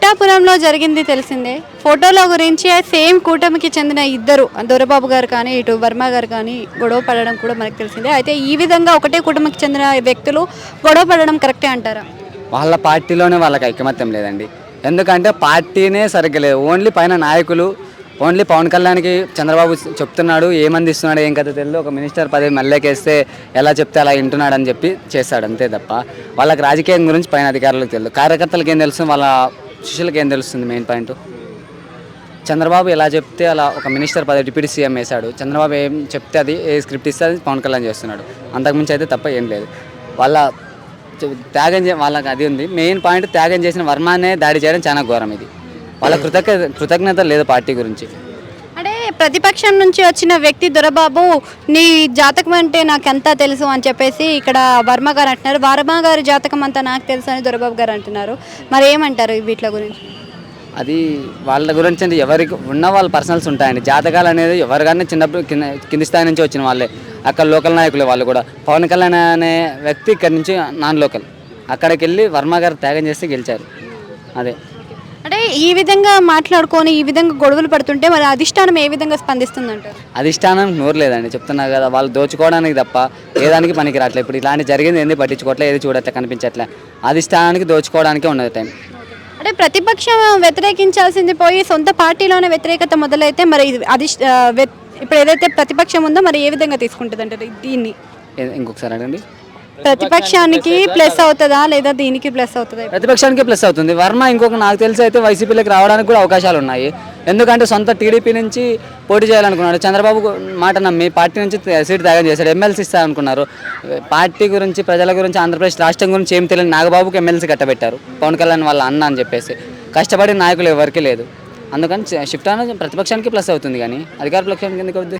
పిఠాపురంలో జరిగింది తెలిసిందే. ఫోటోల గురించి సేమ్ కూటమికి చెందిన ఇద్దరు దొరబాబు గారు కానీ ఇటు వర్మ గారు కానీ గొడవ పడడం కూడా మనకు తెలిసిందే. అయితే ఈ విధంగా ఒకటే కుటుంబకి చెందిన వ్యక్తులు గొడవ పడడం కరెక్టే అంటారా? వాళ్ళ పార్టీలోనే వాళ్ళకి ఐకమత్యం లేదండి. ఎందుకంటే పార్టీనే సరిగ్గా లేదు. ఓన్లీ పైన నాయకులు, ఓన్లీ పవన్ కళ్యాణ్కి చంద్రబాబు చెప్తున్నాడు, ఏమంది ఇస్తున్నాడు ఏం కథ తెలియదు, ఒక మినిస్టర్ పదవి మళ్ళీకేస్తే ఎలా చెప్తే అలా వింటున్నాడు అని చెప్పి చేస్తాడు అంతే తప్ప వాళ్ళకి రాజకీయం గురించి పైన అధికారులకు తెలియదు. కార్యకర్తలకు ఏం తెలుస్తుంది, వాళ్ళ శిష్యులకు ఏం తెలుస్తుంది? మెయిన్ పాయింట్ చంద్రబాబు ఎలా చెప్తే అలా ఒక మినిస్టర్ పదవి డిప్యూటీ సీఎం వేశాడు. చంద్రబాబు ఏం చెప్తే అది ఏ స్క్రిప్ట్ ఇస్తే అది పవన్ కళ్యాణ్ చేస్తున్నాడు. అంతకుమించి అయితే తప్ప ఏం లేదు. వాళ్ళ వాళ్ళకి అది ఉంది. మెయిన్ పాయింట్ త్యాగం చేసిన వర్మనే దాడి చేయడం చాలా ఘోరం. ఇది వాళ్ళ కృతజ్ఞత లేదు పార్టీ గురించి. అంటే ప్రతిపక్షం నుంచి వచ్చిన వ్యక్తి దొరబాబు నీ జాతకం అంటే నాకు అంతా తెలుసు అని చెప్పేసి ఇక్కడ వర్మ గారు అంటున్నారు. వర్మ గారి జాతకం అంతా నాకు తెలుసు అని దొరబాబు గారు అంటున్నారు. మరి ఏమంటారు వీటి గురించి? అది వాళ్ళ గురించి అంటే ఎవరికి ఉన్న వాళ్ళ పర్సనల్స్ ఉంటాయండి. జాతకాలు అనేది ఎవరికైనా చిన్నప్పుడు కింది స్థాయి నుంచి వచ్చిన వాళ్ళే. అక్కడ లోకల్ నాయకులే వాళ్ళు కూడా. పవన్ కళ్యాణ్ అనే వ్యక్తి ఇక్కడ నుంచి నాన్ లోకల్, అక్కడికి వెళ్ళి వర్మ గారు త్యాగం చేసి గెలిచారు. అదే అంటే ఈ విధంగా మాట్లాడుకొని ఈ విధంగా గొడవలు పడుతుంటే మరి అధిష్టానం ఏ విధంగా స్పందిస్తుందంటారు? అధిష్టానం నోరు లేదండి, చెప్తున్నా కదా. వాళ్ళు దోచుకోవడానికి తప్ప ఏదానికి పనికి రావట్లేదు. ఇప్పుడు ఇలాంటి జరిగింది ఏంది పట్టించుకోవట్లే, ఏది చూడట్లే, కనిపించట్లే. అధిష్టానానికి దోచుకోవడానికే ఉన్నది టైం. అంటే ప్రతిపక్షం వ్యతిరేకించాల్సింది పోయి సొంత పార్టీలోనే వ్యతిరేకత మొదలైతే మరి ఇప్పుడు ఏదైతే ప్రతిపక్షం ఉందో మరి ఏ విధంగా తీసుకుంటుంది అంటారు దీన్ని? ఇంకొకసారి అడగండి. ప్రతిపక్షానికి ప్లస్ అవుతుందా లేదా దీనికి ప్లస్ అవుతుందా? ప్రతిపక్షానికి ప్లస్ అవుతుంది. వర్మ ఇంకొక నాకు తెలిసి అయితే వైసీపీలోకి రావడానికి కూడా అవకాశాలు ఉన్నాయి. ఎందుకంటే సొంత టీడీపీ నుంచి పోటీ చేయాలనుకున్నాడు. చంద్రబాబు మాట నమ్మి పార్టీ నుంచి సీటు త్యాగం చేశాడు. ఎమ్మెల్సీ ఇస్తారనుకున్నారు. పార్టీ గురించి, ప్రజల గురించి, ఆంధ్రప్రదేశ్ రాష్ట్రం గురించి ఏం తెలియని నాగబాబుకి ఎమ్మెల్సీ కట్టబెట్టారు. పవన్ కళ్యాణ్ వాళ్ళ అన్న అని చెప్పేసి కష్టపడిన నాయకులు ఎవరికి లేదు. అందుకని షిఫ్ట్ అనేది ప్రతిపక్షానికి ప్లస్ అవుతుంది కానీ అధికార పక్షానికి ఎందుకు అవుతుంది?